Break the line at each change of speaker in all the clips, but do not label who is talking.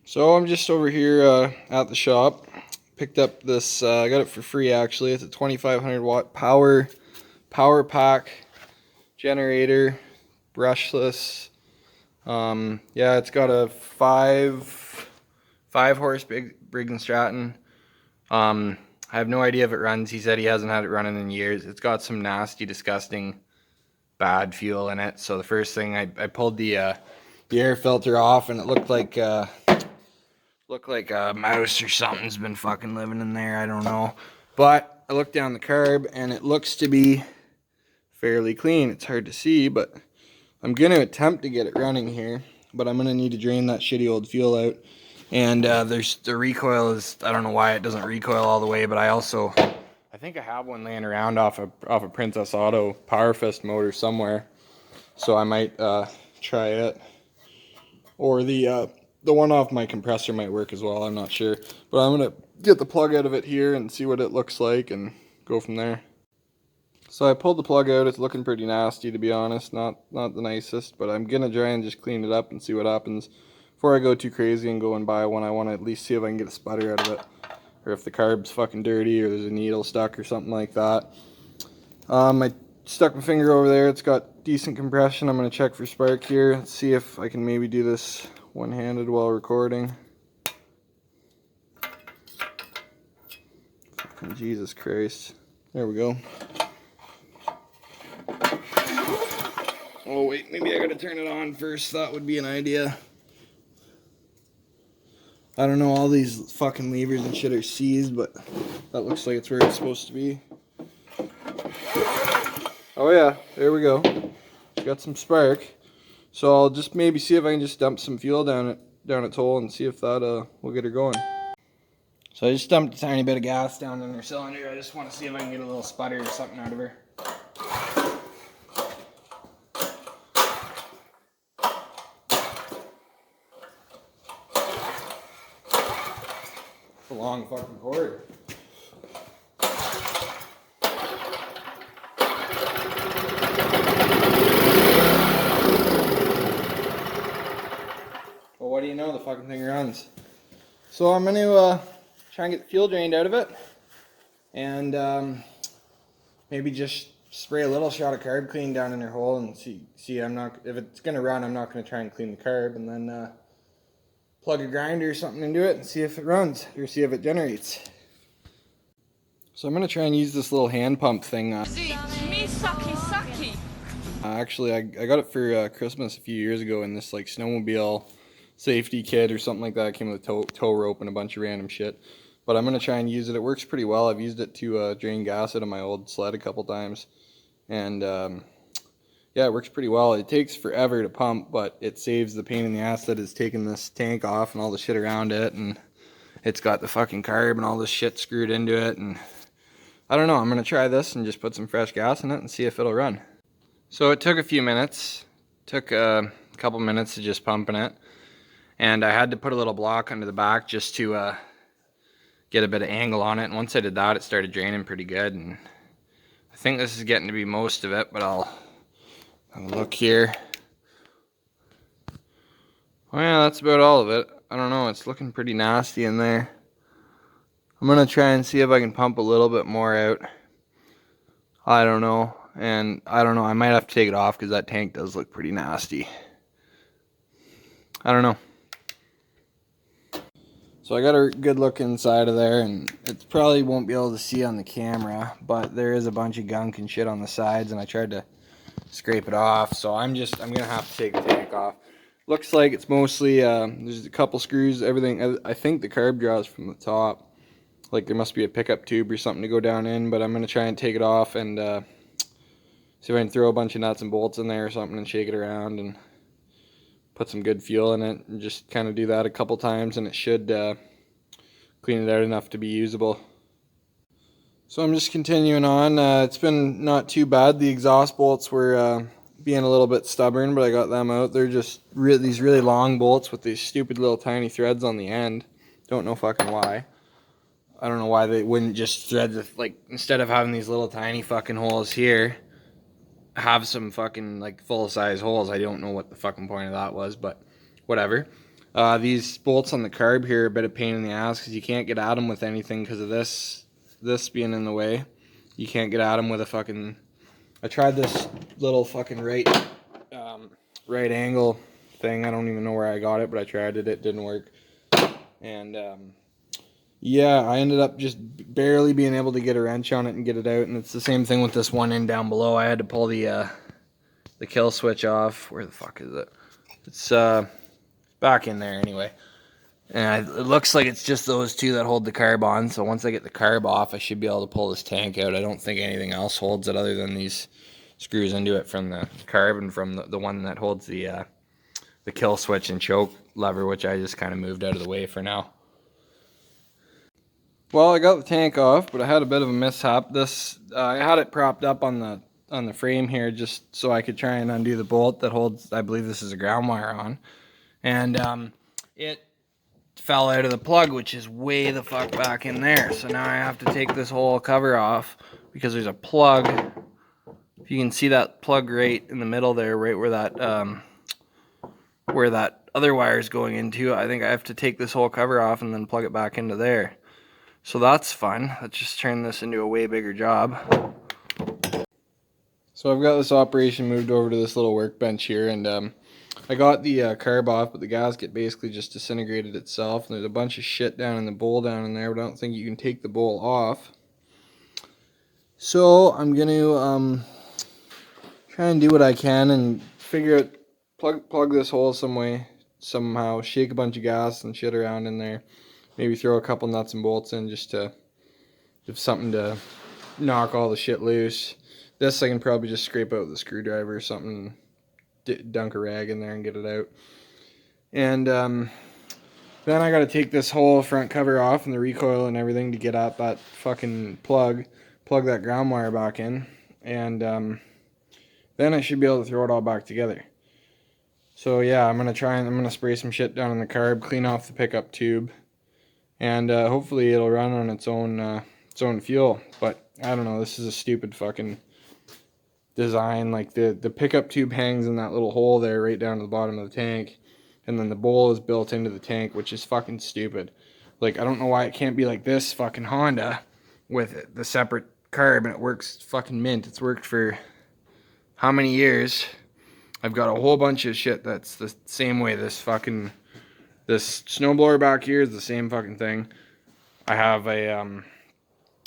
So I'm just over here at the shop. Picked up this, I got it for free actually. It's a 2500 watt Power Pak generator, brushless. Yeah, it's got a five horse Briggs and Stratton. I have no idea if it runs. He said he hasn't had it running in years. It's got some nasty, disgusting, bad fuel in it. So the first thing I pulled the air filter off, and it looked like a mouse or something's been fucking living in there. I don't know. But I looked down the carb and it looks to be fairly clean. It's hard to see, but I'm going to attempt to get it running here. But I'm going to need to drain that shitty old fuel out. And the recoil is, I don't know why it doesn't recoil all the way, but I think I have one laying around off a Princess Auto Power Fist motor somewhere. So I might try it. Or the one off my compressor might work as well, I'm not sure. But I'm going to get the plug out of it here and see what it looks like and go from there. So I pulled the plug out. It's looking pretty nasty, to be honest. Not the nicest, but I'm going to try and just clean it up and see what happens. Before I go too crazy and go and buy one, I want to at least see if I can get a sputter out of it. Or if the carb's fucking dirty or there's a needle stuck or something like that. I stuck my finger over there. It's got decent compression. I'm going to check for spark here. Let's see if I can maybe do this one-handed while recording. Fucking Jesus Christ. There we go. Oh wait, maybe I gotta turn it on first. That would be an idea. I don't know, all these fucking levers and shit are seized, but that looks like it's where it's supposed to be. Oh yeah, there we go. Got some spark. So I'll just maybe see if I can just dump some fuel down its hole and see if that will get her going. So I just dumped a tiny bit of gas down in her cylinder. I just want to see if I can get a little sputter or something out of her. It's a long fucking cord. Well, what do you know, the fucking thing runs. So I'm going to try and get the fuel drained out of it, and maybe just spray a little shot of carb clean down in her hole and see. If it's going to run, I'm not going to try and clean the carb, and then plug a grinder or something into it and see if it runs, or see if it generates. So I'm going to try and use this little hand pump thing. Actually, I got it for Christmas a few years ago in this like snowmobile safety kit or something like that. It came with a tow rope and a bunch of random shit. But I'm going to try and use it. It works pretty well. I've used it to drain gas out of my old sled a couple times. And yeah, it works pretty well. It takes forever to pump, but it saves the pain in the ass that is taking this tank off and all the shit around it. And it's got the fucking carb and all this shit screwed into it. And I don't know. I'm going to try this and just put some fresh gas in it and see if it'll run. So it took a few minutes. Took a couple minutes to just pumping it. And I had to put a little block under the back just to get a bit of angle on it. And once I did that, it started draining pretty good. And I think this is getting to be most of it, but I'll have a look here. Oh yeah, that's about all of it. I don't know, it's looking pretty nasty in there. I'm going to try and see if I can pump a little bit more out. I don't know. And I don't know, I might have to take it off because that tank does look pretty nasty. I don't know. So I got a good look inside of there, and it probably won't be able to see on the camera, but there is a bunch of gunk and shit on the sides, and I tried to scrape it off, so I'm gonna have to take the tank off. Looks like it's mostly there's a couple screws, everything. I think the carb draws from the top, like there must be a pickup tube or something to go down in, but I'm gonna try and take it off and see if I can throw a bunch of nuts and bolts in there or something and shake it around and put some good fuel in it, and just kind of do that a couple times, and it should clean it out enough to be usable. So I'm just continuing on. It's been not too bad. The exhaust bolts were being a little bit stubborn, but I got them out. They're just these really long bolts with these stupid little tiny threads on the end. Don't know fucking why. I don't know why they wouldn't just thread the, like, instead of having these little tiny fucking holes here, have some fucking like full size holes. I don't know what the fucking point of that was, but whatever. These bolts on the carb here are a bit of pain in the ass because you can't get at them with anything because of this being in the way. You can't get at them with a fucking... I tried this little fucking right angle thing. I don't even know where I got it, but I tried it. It didn't work. And yeah, I ended up just barely being able to get a wrench on it and get it out. And it's the same thing with this one end down below. I had to pull the kill switch off. Where the fuck is it? It's back in there anyway. And it looks like it's just those two that hold the carb on. So once I get the carb off, I should be able to pull this tank out. I don't think anything else holds it other than these screws into it from the carb and from the one that holds the kill switch and choke lever, which I just kind of moved out of the way for now. Well, I got the tank off, but I had a bit of a mishap. I had it propped up on the frame here just so I could try and undo the bolt that holds, I believe this is a ground wire on. And it fell out of the plug, which is way the fuck back in there. So now I have to take this whole cover off because there's a plug. If you can see that plug right in the middle there, right where that other wire is going into, I think I have to take this whole cover off and then plug it back into there. So that's fun. Let's just turn this into a way bigger job. So I've got this operation moved over to this little workbench here, and I got the carb off, but the gasket basically just disintegrated itself. And there's a bunch of shit down in the bowl down in there, but I don't think you can take the bowl off. So I'm going to try and do what I can and figure out, plug this hole some way, somehow, shake a bunch of gas and shit around in there. Maybe throw a couple nuts and bolts in just to have something to knock all the shit loose. This I can probably just scrape out with a screwdriver or something, dunk a rag in there and get it out. And then I got to take this whole front cover off and the recoil and everything to get at that fucking plug that ground wire back in, and then I should be able to throw it all back together. So yeah, I'm gonna spray some shit down on the carb, clean off the pickup tube, and hopefully it'll run on its own fuel. But I don't know, this is a stupid fucking design. Like the pickup tube hangs in that little hole there right down to the bottom of the tank, and then the bowl is built into the tank, which is fucking stupid. Like, I don't know why it can't be like this fucking Honda with the separate carb, and it works fucking mint. It's worked for how many years? I've got a whole bunch of shit that's the same way. This snowblower back here is the same fucking thing. I have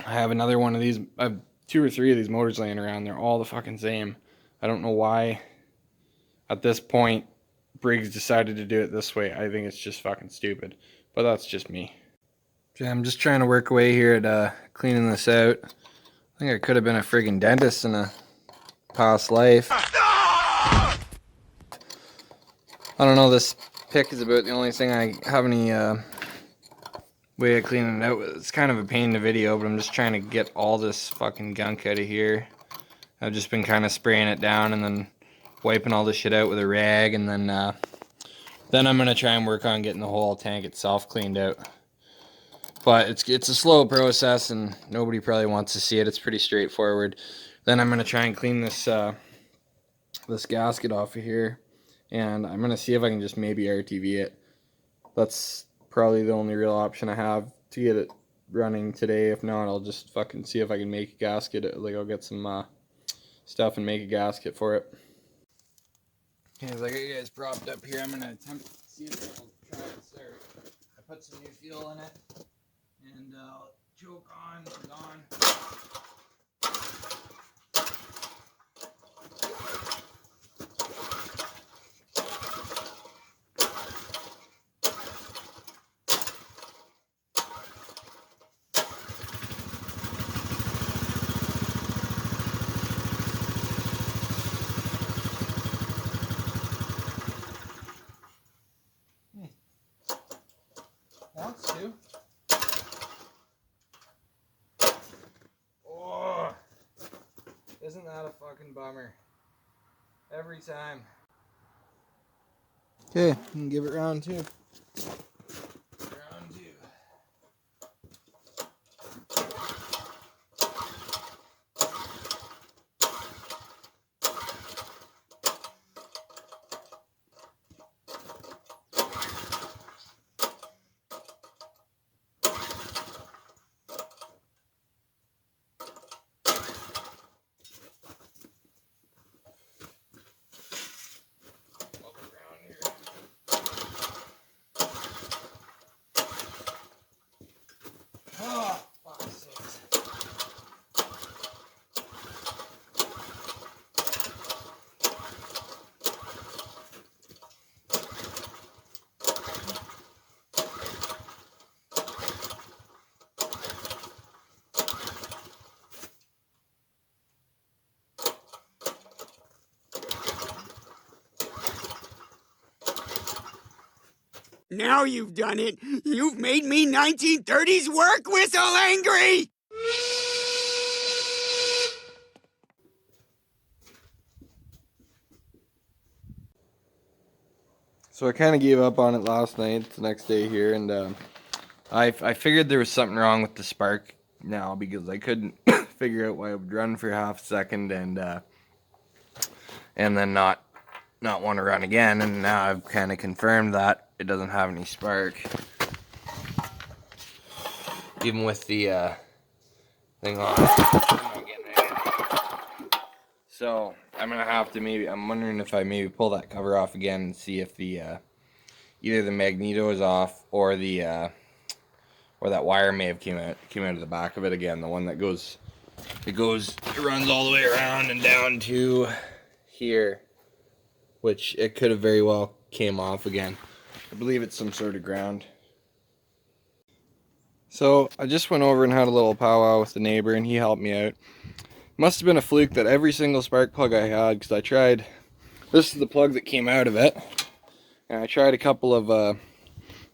another one of these. I have 2 or 3 of these motors laying around. They're all the fucking same. I don't know why at this point Briggs decided to do it this way. I think it's just fucking stupid, but that's just me. I'm just trying to work away here at cleaning this out. I think I could have been a friggin' dentist in a past life. I don't know, this pick is about the only thing I have any way of cleaning it out with. It's kind of a pain in the video, but I'm just trying to get all this fucking gunk out of here. I've just been kind of spraying it down and then wiping all this shit out with a rag, and then I'm going to try and work on getting the whole tank itself cleaned out. But it's a slow process, and nobody probably wants to see it. It's pretty straightforward. Then I'm going to try and clean this this gasket off of here, and I'm going to see if I can just maybe RTV it. That's probably the only real option I have to get it running today. If not, I'll just fucking see if I can make a gasket. Like, I'll get some stuff and make a gasket for it. Okay, as I got you guys propped up here, I'm going to attempt to see if it'll try to start. I put some new fuel in it, and choke on, it's on. Wants to. Oh, isn't that a fucking bummer? Every time. Okay, you can give it round 2. Round 2.
Now you've done it. You've made me 1930s work whistle angry!
So I kind of gave up on it last night. It's the next day here, and I figured there was something wrong with the spark now because I couldn't figure out why it would run for half a second and then not want to run again. And now I've kind of confirmed that it doesn't have any spark, even with the thing on. So I'm gonna have to I'm wondering if I maybe pull that cover off again and see if the either the magneto is off or the or that wire may have came out of the back of it again. The one that it runs all the way around and down to here, which it could have very well came off again. I believe it's some sort of ground. So I just went over and had a little powwow with the neighbor, and he helped me out. Must have been a fluke that every single spark plug I had, because I tried, this is the plug that came out of it, and I tried a couple of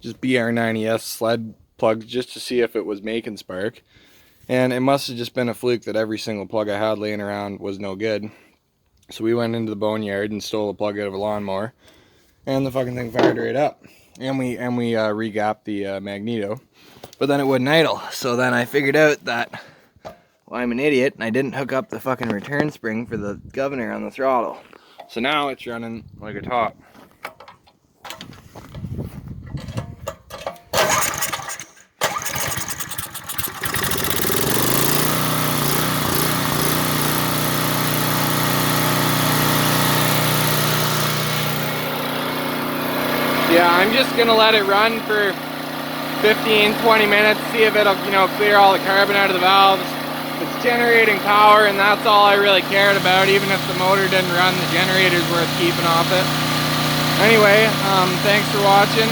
just BR90S sled plugs just to see if it was making spark, and it must have just been a fluke that every single plug I had laying around was no good. So we went into the boneyard and stole a plug out of a lawnmower, and the fucking thing fired right up, and we regapped the magneto, but then it wouldn't idle. So then I figured out that, well, I'm an idiot and I didn't hook up the fucking return spring for the governor on the throttle. So now it's running like a top. Yeah, I'm just gonna let it run for 15-20 minutes, see if it'll, clear all the carbon out of the valves. It's generating power, and that's all I really cared about. Even if the motor didn't run, the generator's worth keeping off it. Anyway, thanks for watching.